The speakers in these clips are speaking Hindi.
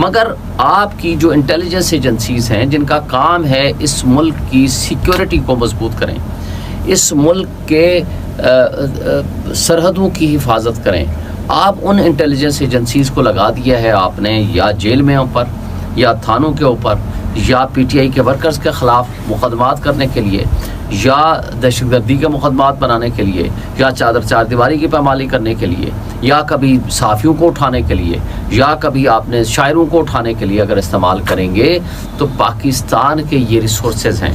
मगर आपकी जो इंटेलिजेंस एजेंसीज़ हैं जिनका काम है इस मुल्क की सिक्योरिटी को मजबूत करें, इस मुल्क के सरहदों की हिफाजत करें, आप उन इंटेलिजेंस एजेंसीज़ को लगा दिया है आपने या जेल में ऊपर या थानों के ऊपर या पीटीआई के वर्कर्स के ख़िलाफ़ मुकदमात करने के लिए या दहशतगर्दी के मुकदमात बनाने के लिए या चार दीवारी की पामाली करने के लिए या कभी सहाफ़ियों को उठाने के लिए या कभी आपने शायरों को उठाने के लिए अगर इस्तेमाल करेंगे तो पाकिस्तान के ये रिसोर्सेज हैं,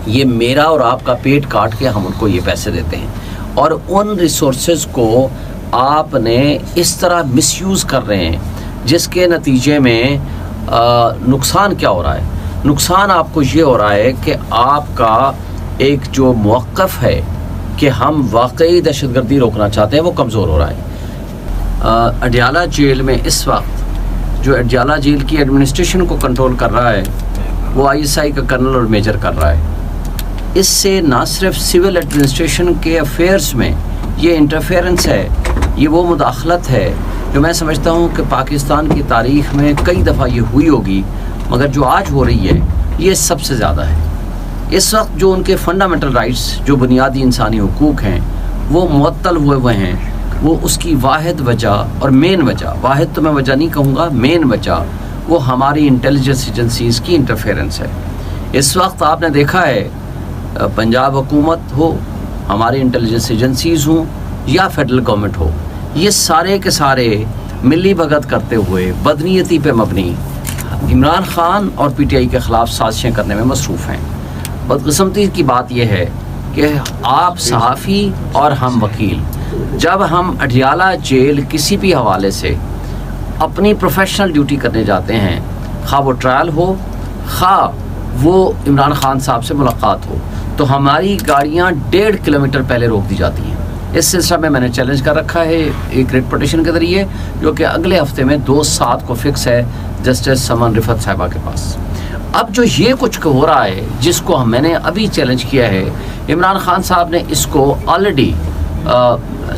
ये मेरा और आपका पेट काट के हम उनको ये पैसे देते हैं और उन रिसोर्सेज को आपने इस तरह मिसयूज़ कर रहे हैं जिसके नतीजे में नुकसान क्या हो रहा है। नुकसान आपको ये हो रहा है कि आपका एक जो मौक़िफ़ है कि हम वाकई दहशतगर्दी रोकना चाहते हैं वो कमज़ोर हो रहा है। अडयाला जेल में इस वक्त जो अडयाला जेल की एडमिनिस्ट्रेशन को कंट्रोल कर रहा है वो ISI का कर्नल और मेजर कर रहा है। इससे ना सिर्फ सिविल एडमिनिस्ट्रेशन के अफेयर्स में ये इंटरफेरेंस है, ये वो मुदाखलत है जो मैं समझता हूँ कि पाकिस्तान की तारीख़ में कई दफ़ा ये हुई होगी, मगर जो आज हो रही है ये सबसे ज़्यादा है। इस वक्त जो उनके फंडामेंटल राइट्स, जो बुनियादी इंसानी हुकूक हैं, वो मुअत्तल हुए हैं। वो उसकी वाहिद वजह और मेन वजह, वाहिद तो मैं वजह नहीं कहूँगा, मेन वजह वो हमारी इंटेलिजेंस एजेंसीज़ की इंटरफेरेंस है। इस वक्त आपने देखा है पंजाब हुकूमत हो, हमारी इंटेलिजेंस एजेंसीज़ हों या फेडरल गवर्नमेंट हो, ये सारे के सारे मिली भगत करते हुए बदनीयती पे मबनी इमरान खान और पीटीआई के ख़िलाफ़ साजिशें करने में मसरूफ़ हैं। बदकिस्मती की बात यह है कि आप सहाफ़ी और हम वकील, जब हम अडयाला जेल किसी भी हवाले से अपनी प्रोफेशनल ड्यूटी करने जाते हैं, खा वो ट्रायल हो खा वो इमरान खान साहब से मुलाकात हो, तो हमारी गाड़ियाँ 1.5 किलोमीटर पहले रोक दी जाती हैं। इस सिलसिले में मैंने चैलेंज कर रखा है एक रिट पटिशन के ज़रिए, जो कि अगले हफ्ते में 2/7 को फिक्स है जस्टिस समन रिफत साहिबा के पास। अब जो ये कुछ हो रहा है जिसको मैंने अभी चैलेंज किया है, इमरान खान साहब ने इसको already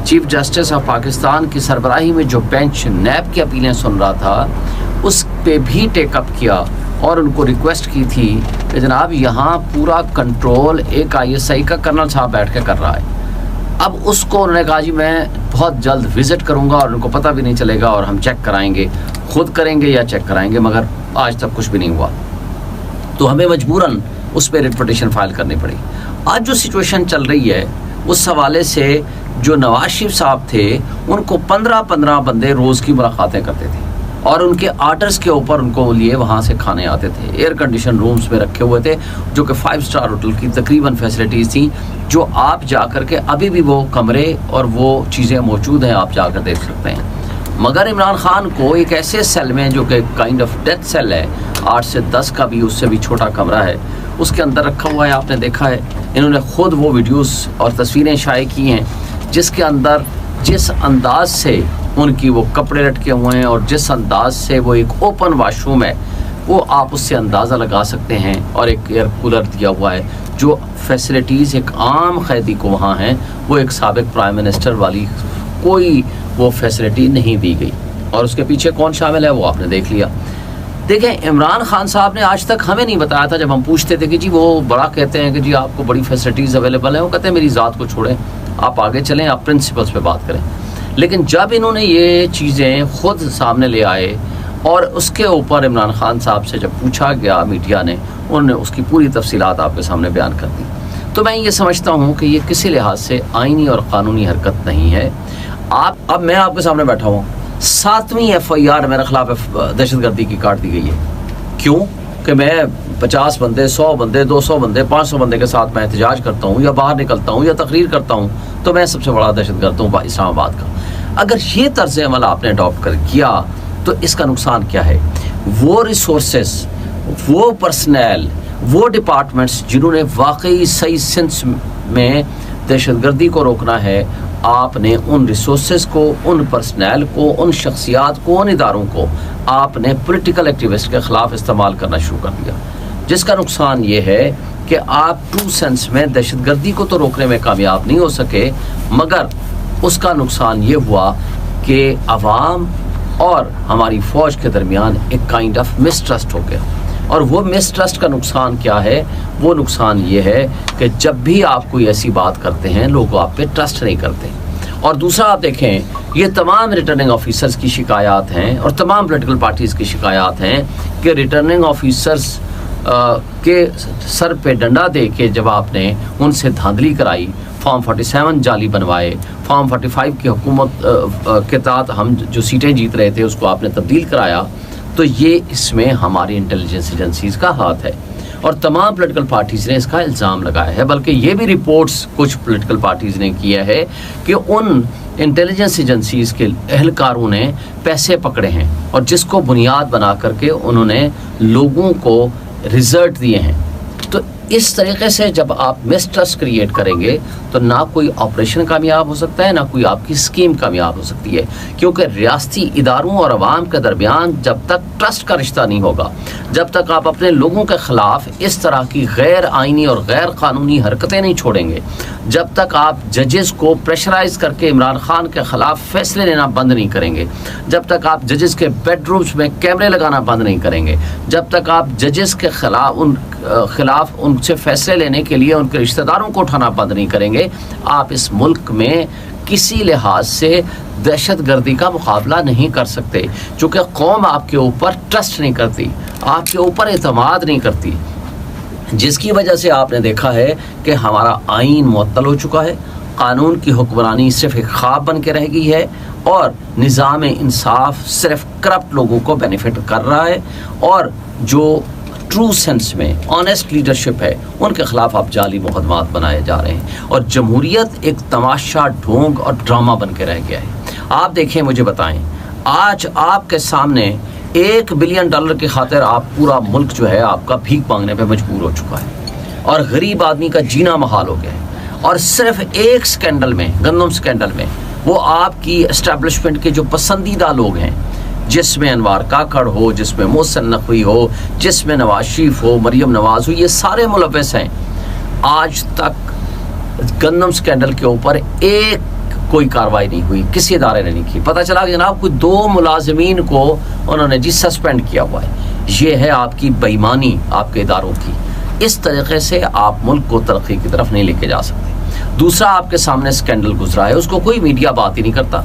chief justice of Pakistan की सरबराही में जो बेंच नैब की अपीलें सुन रहा था उस पे भी टेकअप किया और उनको रिक्वेस्ट की थी कि जनाब यहाँ पूरा कंट्रोल एक ISI का कर्नल साहब बैठ के कर रहा है। अब उसको उन्होंने कहा जी मैं बहुत जल्द विज़िट करूँगा और उनको पता भी नहीं चलेगा और हम चेक कराएंगे, खुद करेंगे या चेक कराएंगे, मगर आज तक कुछ भी नहीं हुआ। तो हमें मजबूरन उस पर रिट पिटीशन फाइल करनी पड़ी। आज जो सिचुएशन चल रही है उस हवाले से जो नवाज शरीफ साहब थे उनको 15-15 बंदे रोज़ की मुलाकातें करते थे और उनके आर्डर्स के ऊपर उनको लिए वहाँ से खाने आते थे। एयर कंडीशन रूम्स में रखे हुए थे जो कि 5 स्टार होटल की तकरीबन फैसिलिटीज़ थी, जो आप जा कर के अभी भी वो कमरे और वो चीज़ें मौजूद हैं, आप जाकर देख सकते हैं। मगर इमरान खान को एक ऐसे सेल में जो कि काइंड ऑफ डेथ सेल है, 8 से 10 का भी उससे भी छोटा कमरा है, उसके अंदर रखा हुआ है। आपने देखा है इन्होंने ख़ुद वो वीडियोस और तस्वीरें शाये की हैं जिसके अंदर जिस अंदाज से उनकी वो कपड़े लटके हुए हैं और जिस अंदाज से वो एक ओपन वाशरूम है, वो आप उससे अंदाज़ा लगा सकते हैं। और एक एयर कूलर दिया हुआ है, जो फैसिलिटीज़ एक आम कैदी को वहाँ हैं वो एक साबिक प्राइम मिनिस्टर वाली कोई वो फैसिलिटी नहीं दी गई। और उसके पीछे कौन शामिल है वो आपने देख लिया। देखें, इमरान खान साहब ने आज तक हमें नहीं बताया था, जब हम पूछते थे कि जी वो बड़ा कहते हैं कि जी आपको बड़ी फैसिलिटीज़ अवेलेबल हैं, वो कहते हैं मेरी ज़ात को छोड़ें, आप आगे चलें, आप प्रिंसिपल्स पे बात करें। लेकिन जब इन्होंने ये चीज़ें ख़ुद सामने ले आए और उसके ऊपर इमरान खान साहब से जब पूछा गया मीडिया ने, उन्होंने उसकी पूरी तफसीलात आपके सामने बयान कर दी। तो मैं ये समझता हूँ कि ये किसी लिहाज से आइनी और क़ानूनी हरकत नहीं है। अब मैं आपके सामने बैठा हूँ, 7वीं FIR मेरे ख़िलाफ़ दहशतगर्दी की काट दी गई है। क्यों कि मैं 50 बंदे, 100 बंदे, 200 बंदे, 500 बंदे के साथ मैं एहतजाज करता हूँ या बाहर निकलता हूँ या तकरीर करता हूँ, तो मैं सबसे बड़ा दहशतगर्द हूँ इस्लामाबाद का। अगर ये तर्ज़ अमल आपने अडॉप्ट कर किया तो इसका नुकसान क्या है? वो रिसोर्सेस, वो पर्सनल, वो डिपार्टमेंट्स जिन्होंने वाकई सही सेंस में दहशतगर्दी को रोकना है, आपने उन रिसोर्सेज को, उन पर्सनल को, उन शख्सियात को, उन इदारों को आपने पॉलिटिकल एक्टिविस्ट के ख़िलाफ़ इस्तेमाल करना शुरू कर दिया, जिसका नुकसान ये है कि आप ट्रू सेंस में दहशतगर्दी को तो रोकने में कामयाब नहीं हो सके, मगर उसका नुकसान ये हुआ कि अवाम और हमारी फ़ौज के दरमियान एक काइंड ऑफ मिसट्रस्ट हो गया। और वो मिसट्रस्ट का नुकसान क्या है? वो नुकसान ये है कि जब भी आप कोई ऐसी बात करते हैं लोग आप पे ट्रस्ट नहीं करते। और दूसरा आप देखें, ये तमाम रिटर्निंग ऑफिसर्स की शिकायत हैं और तमाम पॉलिटिकल पार्टीज़ की शिकायत हैं कि रिटर्निंग ऑफिसर्स के सर पे डंडा दे के जब आपने उनसे धांधली कराई, फॉर्म 47 जाली बनवाए, फॉर्म 45 की हुकूमत के तहत हम जो सीटें जीत रहे थे उसको आपने तब्दील कराया, तो ये इसमें हमारी इंटेलिजेंस एजेंसीज़ का हाथ है। और तमाम पॉलिटिकल पार्टीज़ ने इसका इल्ज़ाम लगाया है, बल्कि ये भी रिपोर्ट्स कुछ पॉलिटिकल पार्टीज़ ने किया है कि उन इंटेलिजेंस एजेंसीज़ के एहलकारों ने पैसे पकड़े हैं और जिसको बुनियाद बना करके उन्होंने लोगों को रिजल्ट दिए हैं। तो इस तरीके से जब आप मिसट्रस्ट क्रिएट करेंगे तो ना कोई ऑपरेशन कामयाब हो सकता है, ना कोई आपकी स्कीम कामयाब हो सकती है, क्योंकि रियासती इदारों और अवाम के दरमियान जब तक ट्रस्ट का रिश्ता नहीं होगा, जब तक आप अपने लोगों के ख़िलाफ़ इस तरह की गैर आइनी और गैर क़ानूनी हरकतें नहीं छोड़ेंगे, जब तक आप जजेस को प्रेशराइज करके इमरान खान के ख़िलाफ़ फ़ैसले लेना बंद नहीं करेंगे, जब तक आप जजेस के बेडरूम्स में कैमरे लगाना बंद नहीं करेंगे, जब तक आप जजेस के खिलाफ उनसे फ़ैसले लेने के लिए उनके रिश्तेदारों को उठाना बंद नहीं करेंगे, आप इस मुल्क में किसी लिहाज से दहशतगर्दी का मुकाबला नहीं कर सकते, क्योंकि कौम आपके ऊपर ट्रस्ट नहीं करती, आपके ऊपर एतमाद नहीं करती, जिसकी वजह से आपने देखा है कि हमारा आइन मुअत्तल हो चुका है, कानून की हुक्मरानी सिर्फ एक ख्वाब बन के रह गई है और निज़ाम इंसाफ सिर्फ करप्ट लोगों को बेनिफिट कर रहा है, और जो ट्रू सेंस में ऑनेस्ट लीडरशिप है उनके ख़िलाफ़ आप जाली मुकदमात बनाए जा रहे हैं और जमहूरियत एक तमाशा, ढोंग और ड्रामा बन के रह गया है। आप देखें, मुझे बताएं, आज आपके सामने $1 बिलियन की खातिर आप पूरा मुल्क जो है आपका भीख मांगने पे मजबूर हो चुका है और गरीब आदमी का जीना महाल हो गया है। और सिर्फ एक स्कैंडल में, गंदम स्कैंडल में, वो आपकी एस्टेब्लिशमेंट के जो पसंदीदा लोग हैं, जिसमें अनवार काकड़ हो, जिसमें मोहसिन नकवी हो, जिसमें नवाज शरीफ हो, मरियम नवाज हो, ये सारे मुलव्वस हैं। आज तक गंदम स्कैंडल के ऊपर एक कोई कार्रवाई नहीं हुई, किसी इदारे ने नहीं की। पता चला कि जनाब कोई 2 मुलाजिमीन को उन्होंने जी सस्पेंड किया हुआ है। ये है आपकी बेईमानी आपके इदारों की। इस तरीके से आप मुल्क को तरक्की की तरफ नहीं लेके जा सकते। दूसरा आपके सामने स्कैंडल गुजरा है, उसको कोई मीडिया बात ही नहीं करता।